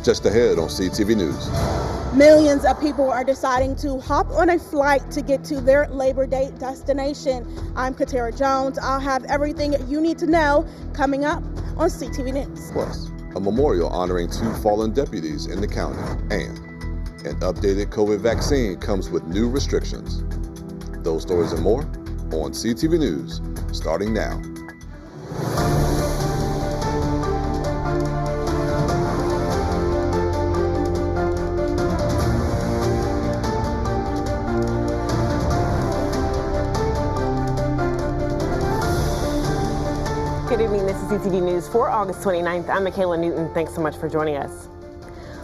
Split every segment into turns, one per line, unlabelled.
Just ahead on CTV News.
Millions of people are deciding to hop on a flight to get to their Labor Day destination. I'm Katara Jones. I'll have everything you need to know coming up on CTV News.
Plus, a memorial honoring 2 fallen deputies in the county, and an updated COVID vaccine comes with new restrictions. Those stories and more on CTV News, starting now.
Good evening, this is CTV News for August 29th. I'm Michaela Newton. Thanks so much for joining us.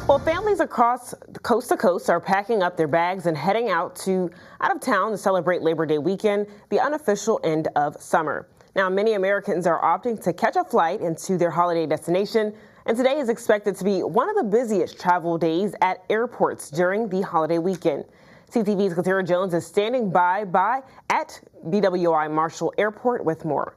Well, families across coast to coast are packing up their bags and heading out of town to celebrate Labor Day weekend, the unofficial end of summer. Now, many Americans are opting to catch a flight into their holiday destination, and today is expected to be one of the busiest travel days at airports during the holiday weekend. CTV's Katara Jones is standing by at BWI Marshall Airport with more.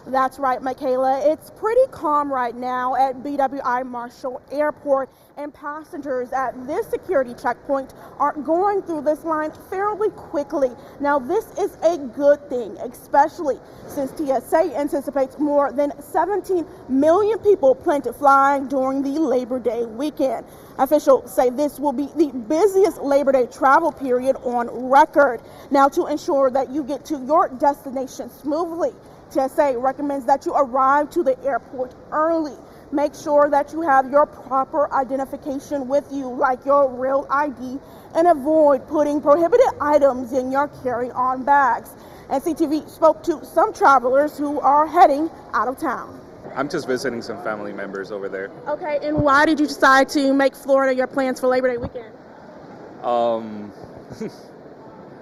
That's right, Michaela. It's pretty calm right now at BWI Marshall Airport, and passengers at this security checkpoint are going through this line fairly quickly. Now, this is a good thing, especially since TSA anticipates more than 17 million people plan to fly during the Labor Day weekend. Officials say this will be the busiest Labor Day travel period on record. Now, to ensure that you get to your destination smoothly, TSA recommends that you arrive to the airport early. Make sure that you have your proper identification with you, like your real ID, and avoid putting prohibited items in your carry-on bags. And CTV spoke to some travelers who are heading out of town.
I'm just visiting some family members over there.
Okay, and why did you decide to make Florida your plans for Labor Day weekend?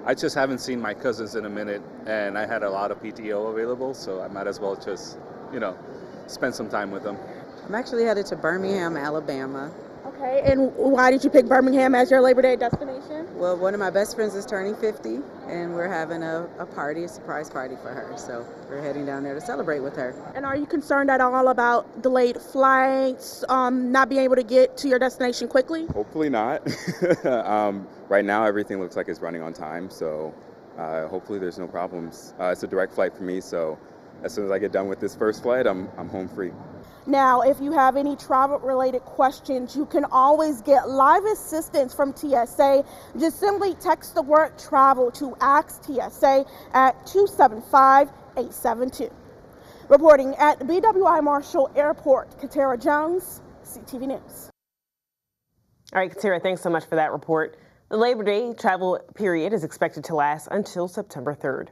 I just haven't seen my cousins in a minute, and I had a lot of PTO available, so I might as well just, spend some time with them.
I'm actually headed to Birmingham, Alabama.
Okay, and why did you pick Birmingham as your Labor Day destination?
Well, one of my best friends is turning 50, and we're having a party, a surprise party for her, so we're heading down there to celebrate with her.
And are you concerned at all about delayed flights, not being able to get to your destination quickly?
Hopefully not. Right now, everything looks like it's running on time, so hopefully there's no problems. It's a direct flight for me, so as soon as I get done with this first flight, I'm home free.
Now, if you have any travel-related questions, you can always get live assistance from TSA. Just simply text the word travel to Ask TSA at 275-872. Reporting at BWI Marshall Airport, Katara Jones, CTV News.
All right, Katara, thanks so much for that report. The Labor Day travel period is expected to last until September 3rd.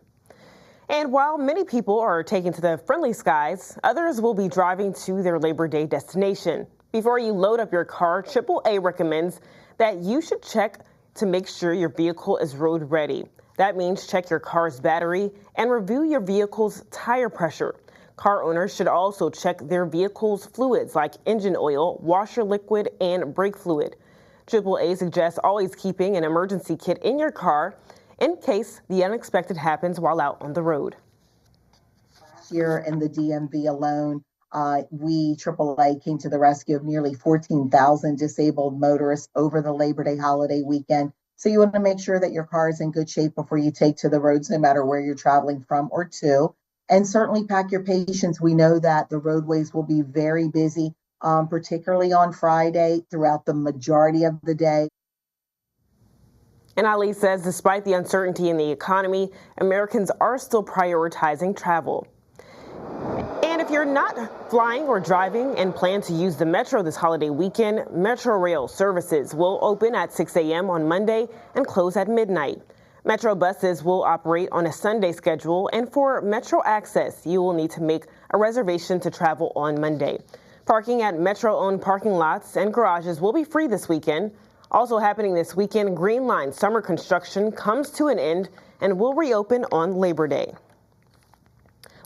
And while many people are taking to the friendly skies, others will be driving to their Labor Day destination. Before you load up your car, AAA recommends that you should check to make sure your vehicle is road ready. That means check your car's battery and review your vehicle's tire pressure. Car owners should also check their vehicle's fluids like engine oil, washer liquid, and brake fluid. AAA suggests always keeping an emergency kit in your car in case the unexpected happens while out on the road.
Here in the DMV alone, AAA came to the rescue of nearly 14,000 disabled motorists over the Labor Day holiday weekend. So you want to make sure that your car is in good shape before you take to the roads, no matter where you're traveling from or to. And certainly pack your patience. We know that the roadways will be very busy, particularly on Friday throughout the majority of the day.
And Ali says despite the uncertainty in the economy, Americans are still prioritizing travel. And if you're not flying or driving and plan to use the Metro this holiday weekend, Metro Rail services will open at 6 a.m. on Monday and close at midnight. Metro buses will operate on a Sunday schedule, and for Metro Access, you will need to make a reservation to travel on Monday. Parking at Metro-owned parking lots and garages will be free this weekend. Also happening this weekend, Green Line summer construction comes to an end and will reopen on Labor Day.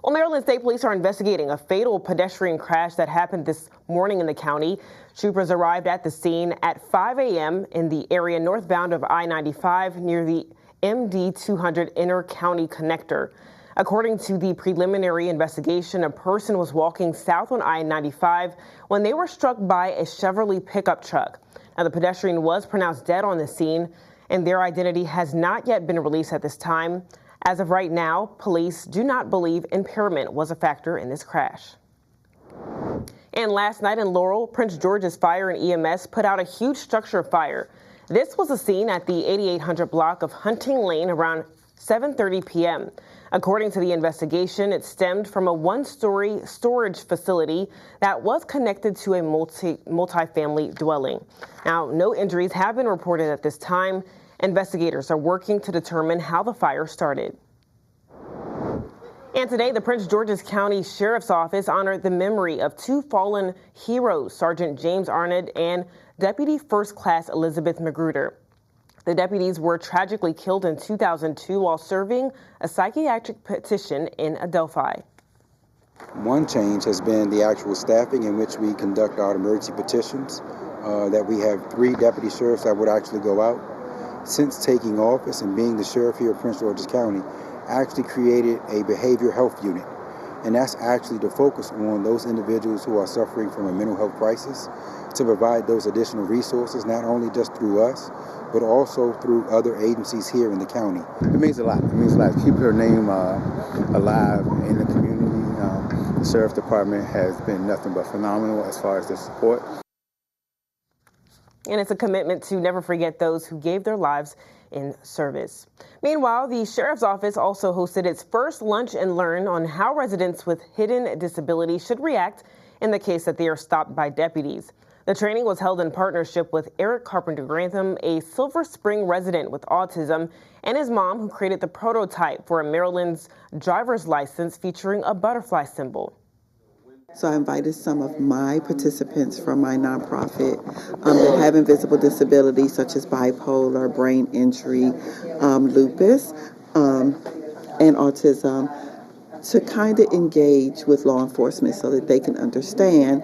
Well, Maryland State Police are investigating a fatal pedestrian crash that happened this morning in the county. Troopers arrived at the scene at 5 a.m. in the area northbound of I-95 near the MD 200 Inter-County Connector. According to the preliminary investigation, a person was walking south on I-95 when they were struck by a Chevrolet pickup truck. Now, the pedestrian was pronounced dead on the scene, and their identity has not yet been released at this time. As of right now, police do not believe impairment was a factor in this crash. And last night in Laurel, Prince George's Fire and EMS put out a huge structure fire. This was a scene at the 8800 block of Hunting Lane around 7:30 p.m. According to the investigation, it stemmed from a one-story storage facility that was connected to a multi-family dwelling. Now, no injuries have been reported at this time. Investigators are working to determine how the fire started. And today, the Prince George's County Sheriff's Office honored the memory of two fallen heroes, Sergeant James Arnett and Deputy First Class Elizabeth Magruder. The deputies were tragically killed in 2002 while serving a psychiatric petition in Adelphi.
One change has been the actual staffing in which we conduct our emergency petitions, that we have 3 deputy sheriffs that would actually go out. Since taking office and being the sheriff here at Prince George's County, actually created a behavioral health unit. And that's actually to focus on those individuals who are suffering from a mental health crisis, to provide those additional resources, not only just through us, but also through other agencies here in the county.
It means a lot. It means a lot. Keep her name alive in the community. The Sheriff's Department has been nothing but phenomenal as far as the support.
And it's a commitment to never forget those who gave their lives in service. Meanwhile, the Sheriff's Office also hosted its first Lunch and Learn on how residents with hidden disabilities should react in the case that they are stopped by deputies. The training was held in partnership with Eric Carpenter Grantham, a Silver Spring resident with autism, and his mom, who created the prototype for a Maryland's driver's license featuring a butterfly symbol.
So I invited some of my participants from my nonprofit that have invisible disabilities such as bipolar, brain injury, lupus, and autism to kind of engage with law enforcement so that they can understand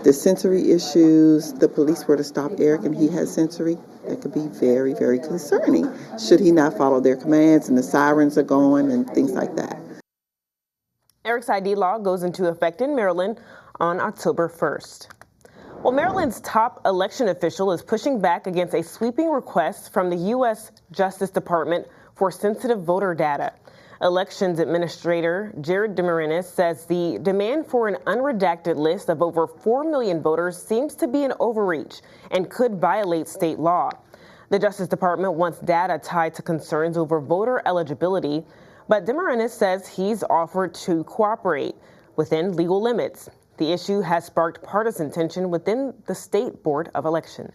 the sensory issues. The police were to stop Eric and he had sensory. That could be very, very concerning should he not follow their commands and the sirens are going and things like that.
Eric's ID law goes into effect in Maryland on October 1st. Well, Maryland's top election official is pushing back against a sweeping request from the U.S. Justice Department for sensitive voter data. Elections Administrator Jared DeMarinis says the demand for an unredacted list of over 4 million voters seems to be an overreach and could violate state law. The Justice Department wants data tied to concerns over voter eligibility, but DeMarinis says he's offered to cooperate within legal limits. The issue has sparked partisan tension within the State Board of Elections.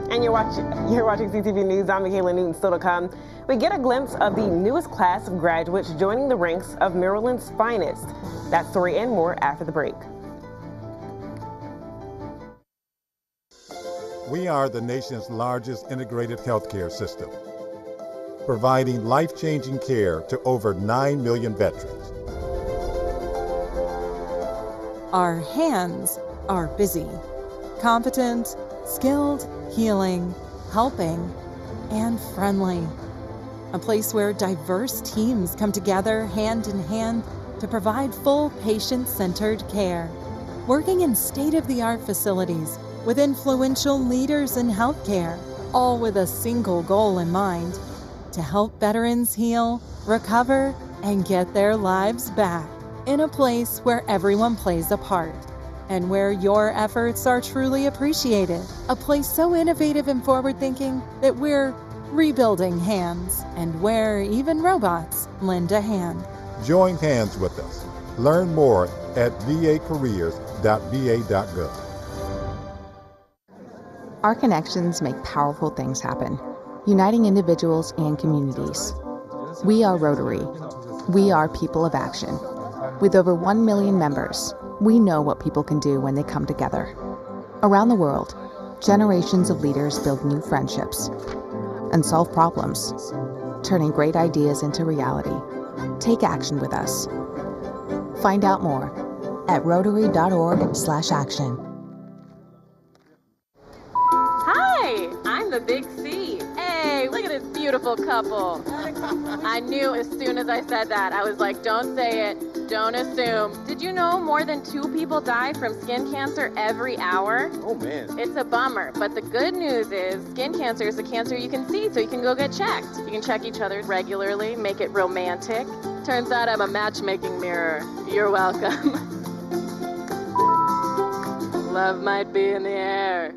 And you're watching CTV News. I'm Michaela Newton. Still to come, we get a glimpse of the newest class of graduates joining the ranks of Maryland's finest. That story and more after the break.
We are the nation's largest integrated healthcare system, providing life-changing care to over 9 million veterans.
Our hands are busy, competent, skilled, healing, helping, and friendly. A place where diverse teams come together hand in hand to provide full patient-centered care. Working in state-of-the-art facilities with influential leaders in healthcare, all with a single goal in mind: to help veterans heal, recover, and get their lives back in a place where everyone plays a part and where your efforts are truly appreciated. A place so innovative and forward-thinking that we're rebuilding hands and where even robots lend a hand.
Join hands with us. Learn more at vacareers.va.gov.
Our connections make powerful things happen, uniting individuals and communities. We are Rotary. We are people of action. With over 1 million members, we know what people can do when they come together. Around the world, generations of leaders build new friendships and solve problems, turning great ideas into reality. Take action with us. Find out more at rotary.org/action.
Hi, I'm the Big C. Hey, look at this beautiful couple. I knew as soon as I said that. I was like, don't say it, don't assume. Did you know more than 2 people die from skin cancer every hour?
Oh, man.
It's a bummer, but the good news is skin cancer is a cancer you can see, so you can go get checked. You can check each other regularly, make it romantic. Turns out I'm a matchmaking mirror. You're welcome. Love might be in the air.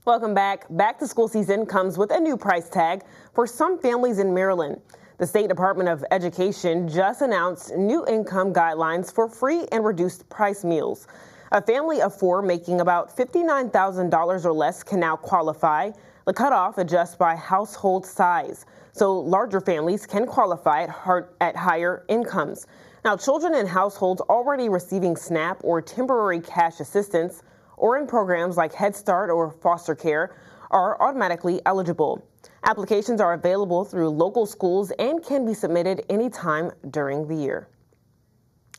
Welcome back. Back to school season comes with a new price tag for some families in Maryland. The State Department of Education just announced new income guidelines for free and reduced price meals. A family of 4 making about $59,000 or less can now qualify. The cutoff adjusts by household size, so larger families can qualify at higher incomes. Now, children in households already receiving SNAP or temporary cash assistance or in programs like Head Start or foster care are automatically eligible. Applications are available through local schools and can be submitted anytime during the year.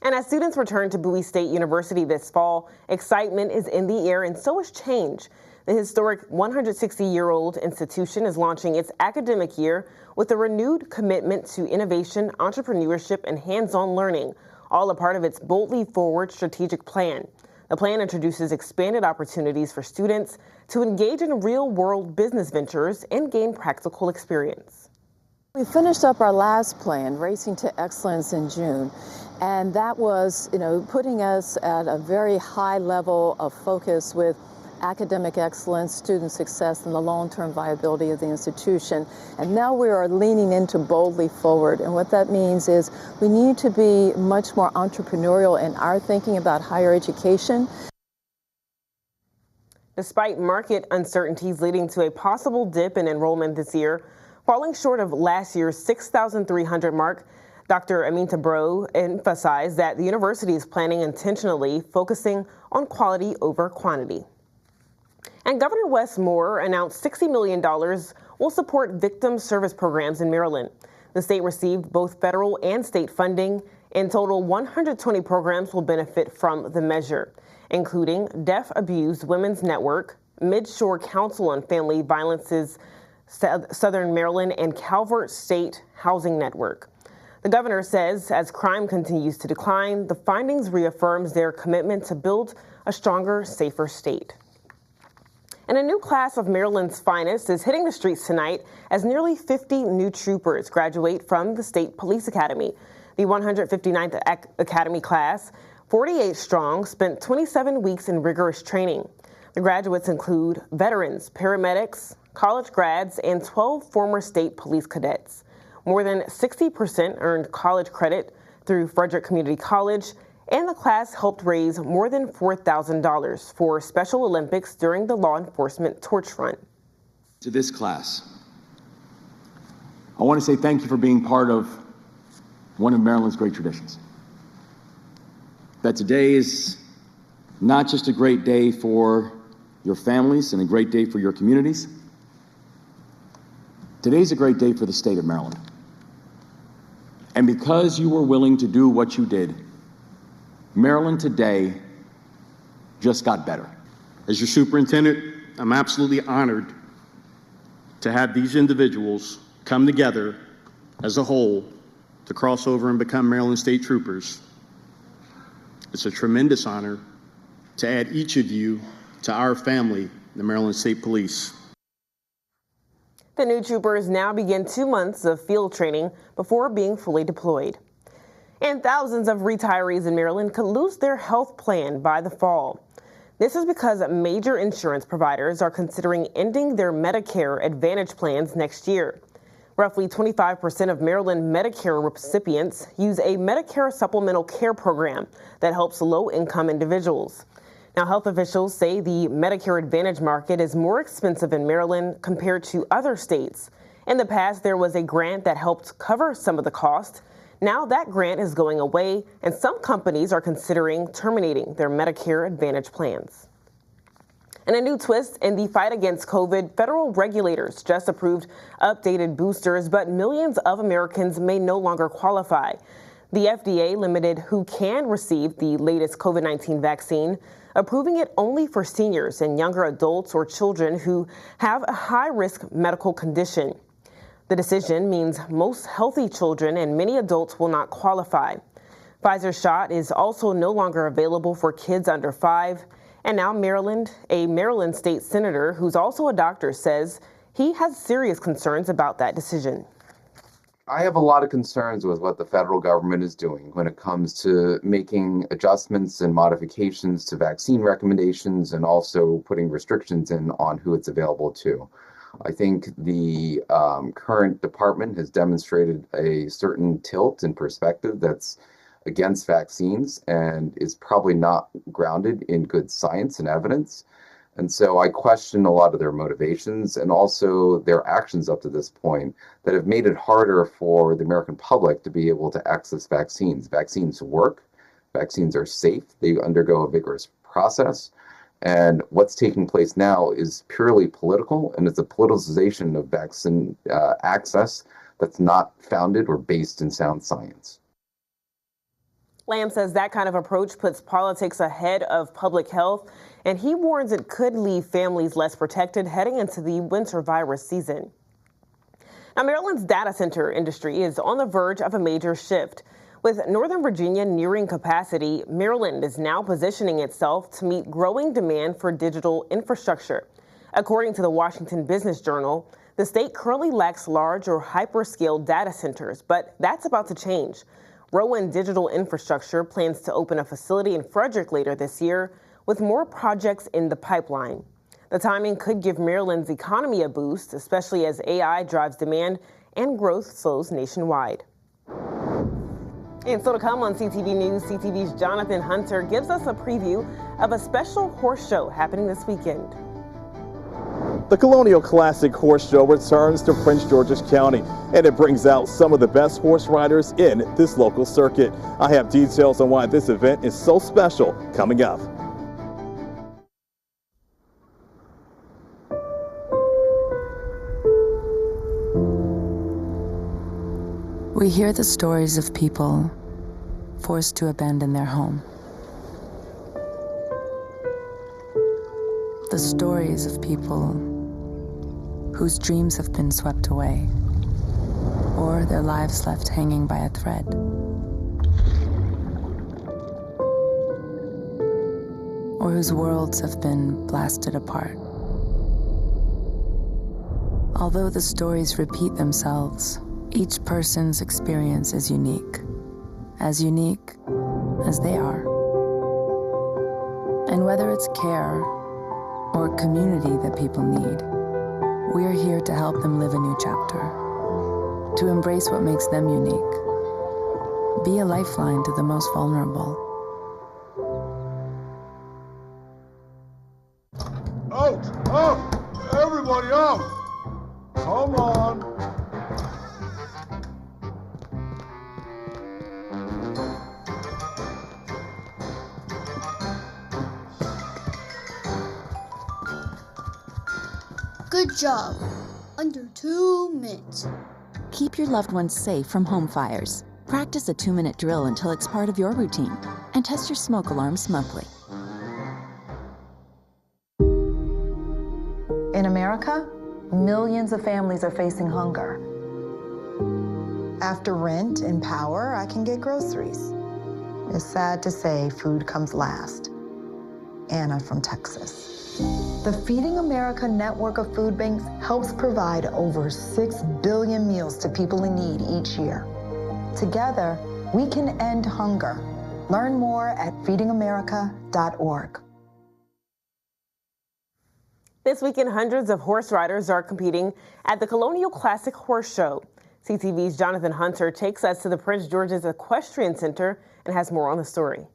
And as students return to Bowie State University this fall, excitement is in the air and so is change. The historic 160-year-old institution is launching its academic year with a renewed commitment to innovation, entrepreneurship, and hands-on learning, all a part of its Boldly Forward strategic plan. The plan introduces expanded opportunities for students to engage in real-world business ventures and gain practical experience.
We finished up our last plan, Racing to Excellence, in June, and that was, putting us at a very high level of focus with academic excellence, student success, and the long-term viability of the institution. And now we are leaning into Boldly Forward. And what that means is we need to be much more entrepreneurial in our thinking about higher education.
Despite market uncertainties leading to a possible dip in enrollment this year, falling short of last year's 6,300 mark, Dr. Aminta Bro emphasized that the university is planning intentionally, focusing on quality over quantity. And Governor Wes Moore announced $60 million will support victim service programs in Maryland. The state received both federal and state funding. In total, 120 programs will benefit from the measure, including Deaf Abused Women's Network, Midshore Council on Family Violence's Southern Maryland, and Calvert State Housing Network. The governor says as crime continues to decline, the findings reaffirms their commitment to build a stronger, safer state. And a new class of Maryland's finest is hitting the streets tonight as nearly 50 new troopers graduate from the State Police Academy. The 159th Academy class, 48 strong, spent 27 weeks in rigorous training. The graduates include veterans, paramedics, college grads, and 12 former state police cadets. More than 60% earned college credit through Frederick Community College, and the class helped raise more than $4,000 for Special Olympics during the law enforcement torch run.
To this class, I want to say thank you for being part of one of Maryland's great traditions. That today is not just a great day for your families and a great day for your communities. Today's a great day for the state of Maryland. And because you were willing to do what you did, Maryland today just got better.
As your superintendent, I'm absolutely honored to have these individuals come together as a whole to cross over and become Maryland State Troopers. It's a tremendous honor to add each of you to our family, the Maryland State Police.
The new troopers now begin 2 months of field training before being fully deployed. And thousands of retirees in Maryland could lose their health plan by the fall. This is because major insurance providers are considering ending their Medicare Advantage plans next year. Roughly 25% of Maryland Medicare recipients use a Medicare supplemental care program that helps low-income individuals. Now, health officials say the Medicare Advantage market is more expensive in Maryland compared to other states. In the past, there was a grant that helped cover some of the cost. Now that grant is going away, and some companies are considering terminating their Medicare Advantage plans. And a new twist in the fight against COVID, federal regulators just approved updated boosters, but millions of Americans may no longer qualify. The FDA limited who can receive the latest COVID-19 vaccine, approving it only for seniors and younger adults or children who have a high-risk medical condition. The decision means most healthy children and many adults will not qualify. Pfizer's shot is also no longer available for kids under 5. And now a Maryland state senator who's also a doctor says he has serious concerns about that decision.
I have a lot of concerns with what the federal government is doing when it comes to making adjustments and modifications to vaccine recommendations and also putting restrictions in on who it's available to. I think the current department has demonstrated a certain tilt in perspective that's against vaccines and is probably not grounded in good science and evidence. And so I question a lot of their motivations and also their actions up to this point that have made it harder for the American public to be able to access vaccines. Vaccines work, vaccines are safe, they undergo a vigorous process. And what's taking place now is purely political, and it's a politicization of vaccine access that's not founded or based in sound science.
Lamb says that kind of approach puts politics ahead of public health, and he warns it could leave families less protected heading into the winter virus season. Now, Maryland's data center industry is on the verge of a major shift. With Northern Virginia nearing capacity, Maryland is now positioning itself to meet growing demand for digital infrastructure. According to the Washington Business Journal, the state currently lacks large or hyperscale data centers, but that's about to change. Rowan Digital Infrastructure plans to open a facility in Frederick later this year, with more projects in the pipeline. The timing could give Maryland's economy a boost, especially as AI drives demand and growth slows nationwide. And still to come on CTV News, CTV's Jonathan Hunter gives us a preview of a special horse show happening this weekend.
The Colonial Classic Horse Show returns to Prince George's County, and it brings out some of the best horse riders in this local circuit. I have details on why this event is so special coming up.
We hear the stories of people forced to abandon their home. The stories of people whose dreams have been swept away, or their lives left hanging by a thread. Or whose worlds have been blasted apart. Although the stories repeat themselves, each person's experience is unique as they are. And whether it's care or community that people need, we're here to help them live a new chapter, to embrace what makes them unique, be a lifeline to the most vulnerable.
Out! Out! Everybody out! Come on!
Good job. Under 2 minutes.
Keep your loved ones safe from home fires. Practice a 2-minute drill until it's part of your routine. And test your smoke alarms monthly.
In America, millions of families are facing hunger. After rent and power, I can get groceries. It's sad to say food comes last. Anna from Texas. The Feeding America network of food banks helps provide over 6 billion meals to people in need each year. Together, we can end hunger. Learn more at feedingamerica.org.
This weekend, hundreds of horse riders are competing at the Colonial Classic Horse Show. CTV's Jonathan Hunter takes us to the Prince George's Equestrian Center and has more on the story.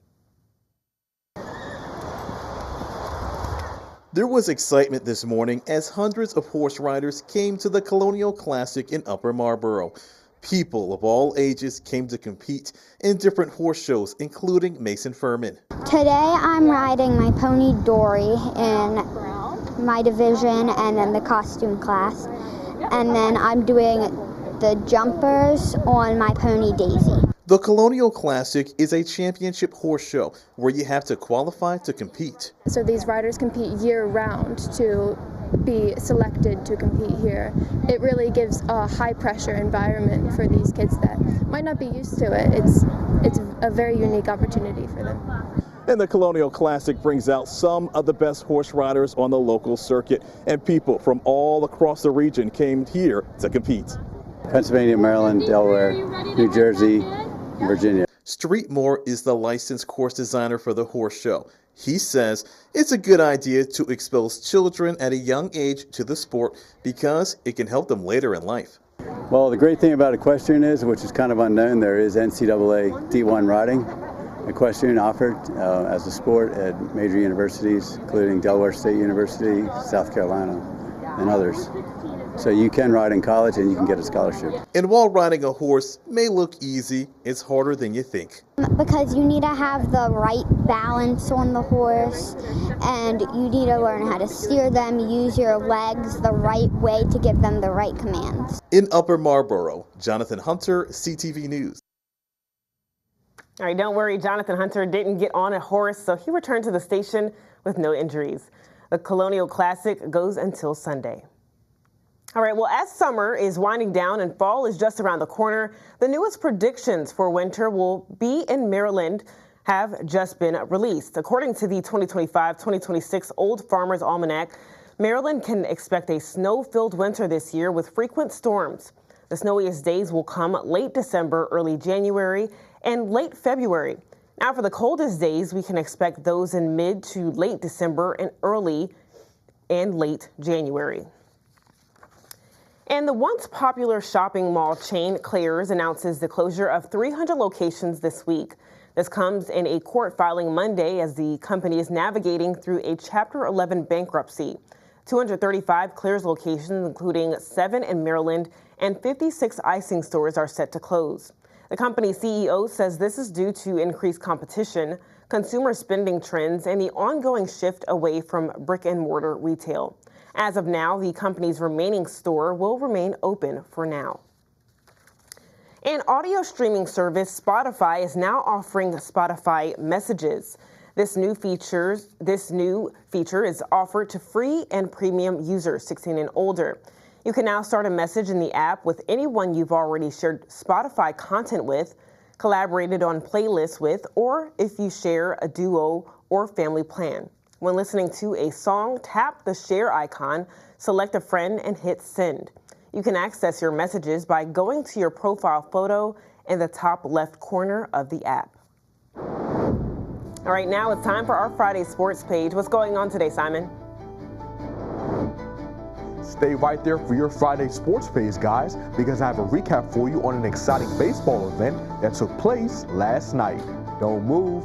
There was excitement this morning as hundreds of horse riders came to the Colonial Classic in Upper Marlboro. People of all ages came to compete in different horse shows, including Mason Furman.
Today I'm riding my pony Dory in my division and then the costume class. And then I'm doing the jumpers on my pony Daisy.
The Colonial Classic is a championship horse show where you have to qualify to compete.
So these riders compete year-round to
be selected to compete here. It really gives a high pressure environment for these kids that might not be used to it. It's a very unique opportunity for them.
And the Colonial Classic brings out some of the best horse riders on the local circuit, and people from all across the region came here to compete.
Pennsylvania, Maryland, Delaware, New Jersey, Virginia.
Street Moore is the licensed course designer for the horse show. He says it's a good idea to expose children at a young age to the sport because it can help them later in life.
Well, the great thing about equestrian is, which is kind of unknown, there is NCAA D1 riding. Equestrian offered as a sport at major universities, including Delaware State University, South Carolina, and others. So you can ride in college and you can get a scholarship.
And while riding a horse may look easy, it's harder than you think.
Because you need to have the right balance on the horse, and you need to learn how to steer them, use your legs the right way to give them the right commands.
In Upper Marlboro, Jonathan Hunter, CTV News.
All right, don't worry, Jonathan Hunter didn't get on a horse, so he returned to the station with no injuries. The Colonial Classic goes until Sunday. All right, well, as summer is winding down and fall is just around the corner, the newest predictions for winter will be in Maryland have just been released. According to the 2025-2026 Old Farmer's Almanac, Maryland can expect a snow-filled winter this year with frequent storms. The snowiest days will come late December, early January, and late February. Now, for the coldest days, we can expect those in mid to late December and early and late January. And the once popular shopping mall chain Claire's announces the closure of 300 locations this week. This comes in a court filing Monday as the company is navigating through a Chapter 11 bankruptcy. 235 Claire's locations, including 7 in Maryland and 56 icing stores, are set to close. The company's CEO says this is due to increased competition, consumer spending trends, and the ongoing shift away from brick-and-mortar retail. As of now, the company's remaining store will remain open for now. An audio streaming service, Spotify, is now offering Spotify Messages. This new feature is offered to free and premium users 16 and older. You can now start a message in the app with anyone you've already shared Spotify content with, collaborated on playlists with, or if you share a duo or family plan. When listening to a song, tap the share icon, select a friend, and hit send. You can access your messages by going to your profile photo in the top left corner of the app. All right, now it's time for our Friday sports page. What's going on today, Simon?
Stay right there for your Friday sports page, guys, because I have a recap for you on an exciting baseball event that took place last night. Don't move.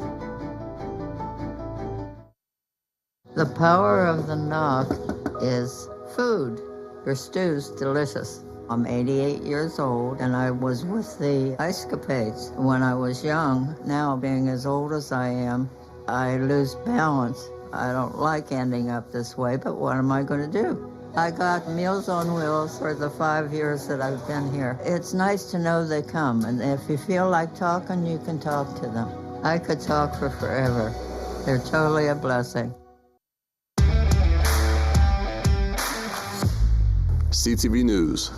The power of the knock is food. Your stew's delicious. I'm 88 years old, and I was with the Ice Capades when I was young. Now, being as old as I am, I lose balance. I don't like ending up this way, but what am I going to do? I got Meals on Wheels for the 5 years that I've been here. It's nice to know they come, and if you feel like talking, you can talk to them. I could talk for forever. They're totally a blessing.
CTV News.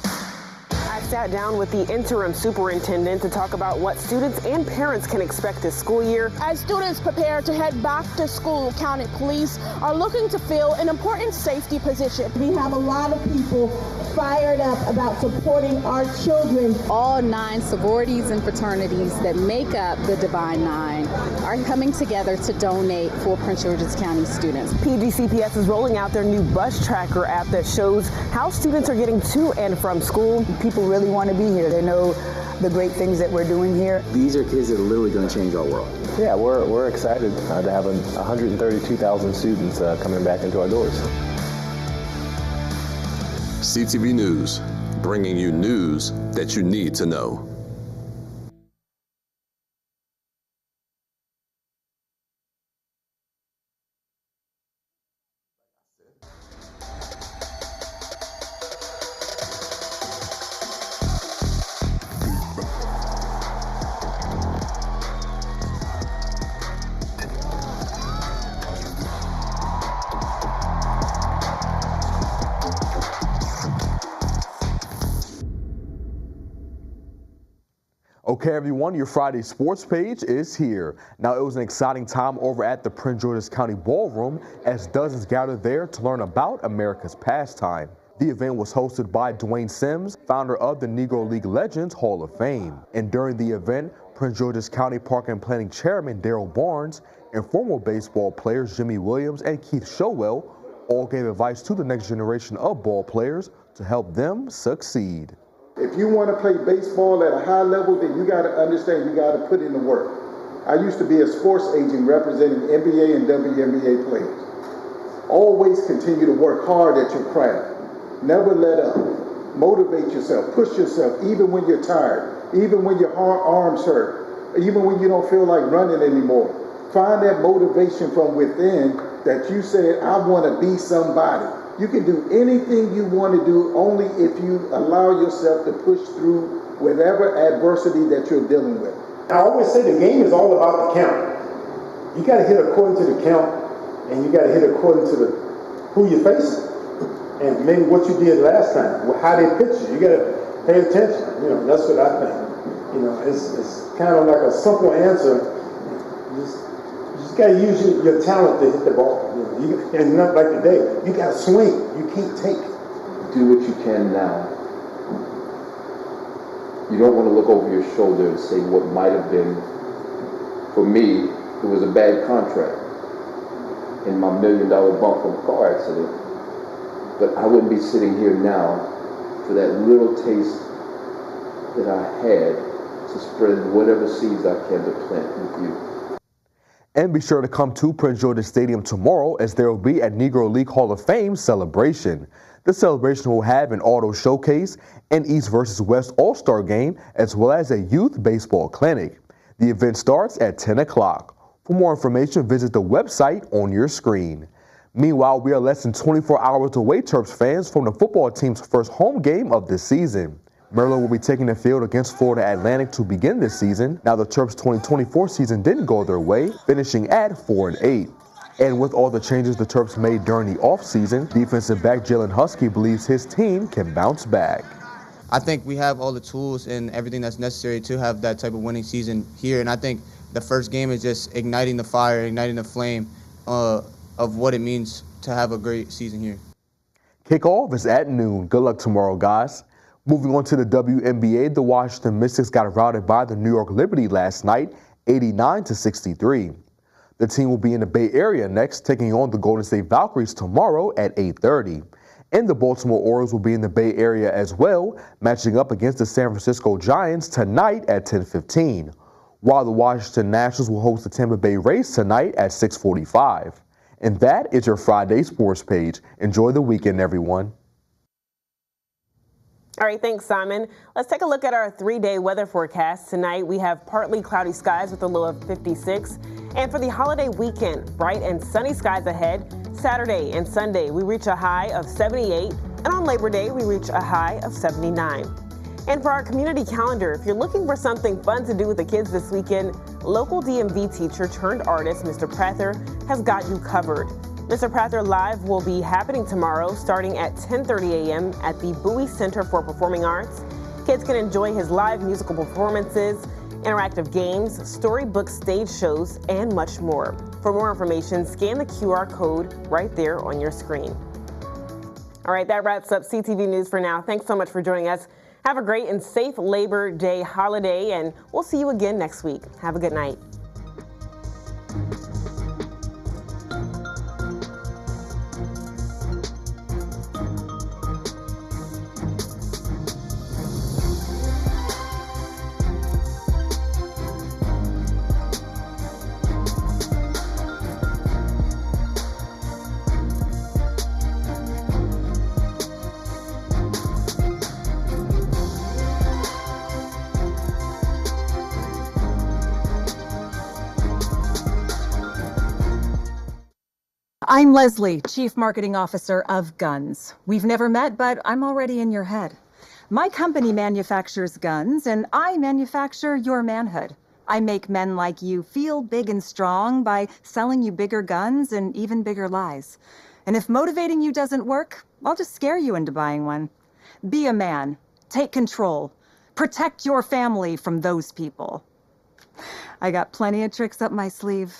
I sat down with the interim superintendent to talk about what students and parents can expect this school year.
As students prepare to head back to school, county police are looking to fill an important safety position.
We have a lot of people fired up about supporting our children.
All 9 sororities and fraternities that make up the Divine Nine are coming together to donate for Prince George's County students.
PGCPS is rolling out their new bus tracker app that shows how students are getting to and from school.
People really want to be here. They know the great things that we're doing here.
These are kids that are literally going to change our world.
Yeah, we're excited to have 132,000 students coming back into our doors.
CTV News, bringing you news that you need to know.
Okay, everyone, your Friday sports page is here. Now, it was an exciting time over at the Prince George's County Ballroom as dozens gathered there to learn about America's pastime. The event was hosted by Dwayne Sims, founder of the Negro League Legends Hall of Fame. And during the event, Prince George's County Park and Planning Chairman Daryl Barnes and former baseball players Jimmy Williams and Keith Showell all gave advice to the next generation of ball players to help them succeed.
If you want to play baseball at a high level, then you got to understand you got to put in the work. I used to be a sports agent representing NBA and WNBA players. Always continue to work hard at your craft. Never let up. Motivate yourself. Push yourself even when you're tired, even when your arms hurt, even when you don't feel like running anymore. Find that motivation from within that you said, I want to be somebody. You can do anything you want to do only if you allow yourself to push through whatever adversity that you're dealing with.
I always say the game is all about the count. You got to hit according to the count, and you got to hit according to who you're facing, and maybe what you did last time, how they pitched you. You got to pay attention. You know, that's what I think. You know, it's kind of like a simple answer. You just got to use your talent to hit the ball. You know, and not like today, you got to swing. You can't take.
Do what you can now. You don't want to look over your shoulder and say what might have been. For me, it was a bad contract and my $1 million bump from a car accident. But I wouldn't be sitting here now for that little taste that I had to spread whatever seeds I can to plant with you.
And be sure to come to Prince George's Stadium tomorrow as there will be a Negro League Hall of Fame celebration. The celebration will have an auto showcase, an East versus West All-Star game, as well as a youth baseball clinic. The event starts at 10 o'clock. For more information, visit the website on your screen. Meanwhile, we are less than 24 hours away, Terps fans, from the football team's first home game of this season. Maryland will be taking the field against Florida Atlantic to begin this season. Now, the Terps' 2024 season didn't go their way, finishing at 4-8. And with all the changes the Terps made during the offseason, defensive back Jalen Husky believes his team can bounce back.
I think we have all the tools and everything that's necessary to have that type of winning season here. And I think the first game is just igniting the fire, igniting the flame of what it means to have a great season here.
Kickoff is at noon. Good luck tomorrow, guys. Moving on to the WNBA, the Washington Mystics got routed by the New York Liberty last night, 89-63. The team will be in the Bay Area next, taking on the Golden State Valkyries tomorrow at 8:30. And the Baltimore Orioles will be in the Bay Area as well, matching up against the San Francisco Giants tonight at 10:15. While the Washington Nationals will host the Tampa Bay Rays tonight at 6:45. And that is your Friday sports page. Enjoy the weekend, everyone.
All right, thanks, Simon. Let's take a look at our 3-day weather forecast. Tonight, we have partly cloudy skies with a low of 56. And for the holiday weekend, bright and sunny skies ahead. Saturday and Sunday, we reach a high of 78. And on Labor Day, we reach a high of 79. And for our community calendar, if you're looking for something fun to do with the kids this weekend, local DMV teacher turned artist Mr. Prather has got you covered. Mr. Prather Live will be happening tomorrow starting at 10:30 a.m. at the Bowie Center for Performing Arts. Kids can enjoy his live musical performances, interactive games, storybook stage shows, and much more. For more information, scan the QR code right there on your screen. All right, that wraps up CTV News for now. Thanks so much for joining us. Have a great and safe Labor Day holiday, and we'll see you again next week. Have a good night.
I'm Leslie, Chief Marketing Officer of Guns. We've never met, but I'm already in your head. My company manufactures guns, and I manufacture your manhood. I make men like you feel big and strong by selling you bigger guns and even bigger lies. And if motivating you doesn't work, I'll just scare you into buying one. Be a man. Take control. Protect your family from those people. I got plenty of tricks up my sleeve.